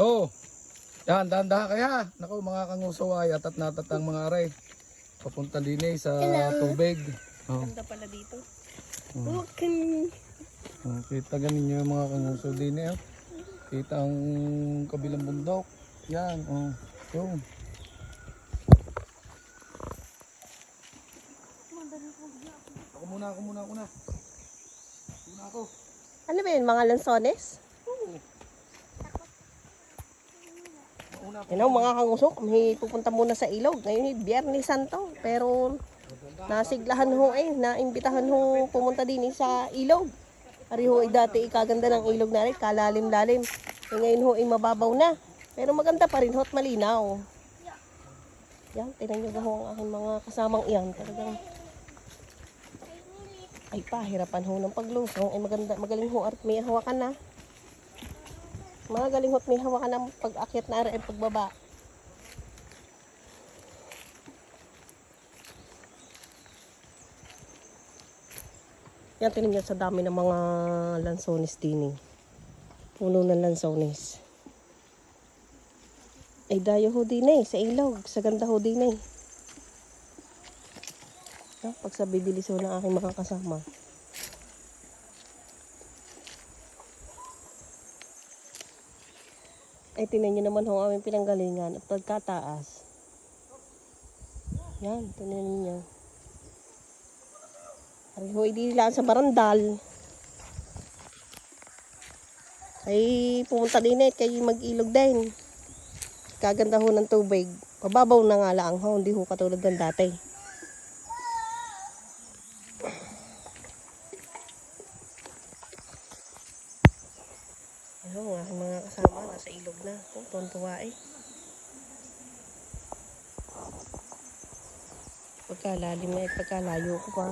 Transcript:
Oh, yan, dahan-dahan kaya. Naku, mga kangusaway, atat natatang mga aray. Papunta din sa tubig. Oh. Ganda pala dito. Oh. Okay. Oh, kita ganin nyo mga kanguso din eh. Kita ang kabilang bundok. Yan, oh. Yun. Ako muna. Muna ako. Ano ba yun, mga lansones? Yan ang mga kangusok, may pupunta muna sa ilog. Ngayon Biyernes Santo, pero nasiglahan ho naimbitahan ho pumunta din sa ilog. Ari ho dati ikaganda ng ilog na rin, kalalim-lalim. Ngayon ho mababaw na, pero maganda pa rin ho at malinaw. Yan, tingnan nyo ho ang aking mga kasamang iyan. Talagang ay pahirapan ho ng paglusong. Ay maganda, magaling ho at may hawakan na. Magaling ho at may hawakan na pag-akyat na rin pagbaba. Yan, tingnan nyo sa dami ng mga lansones din eh. Puno ng lansones. Ay dayo ho din eh, sa ilog. Sa ganda ho din eh. Pag sa bibilis ho ng aking mga kasama. Ay tingnan nyo naman ho aming pinanggalingan at pagkataas. Yan, tingnan nyo. Ay ho, hindi lang sa barandal. Ay pumunta din eh, kayo mag-ilog din. Kaganda ho ng tubig. Pababaw na nga lang ho, hindi ho katulad ng dati. Ayun, ang aking mga kasama nasa ilog na. Tuwan-tuwa eh. Pagkalalim na pagkalayo ko pa.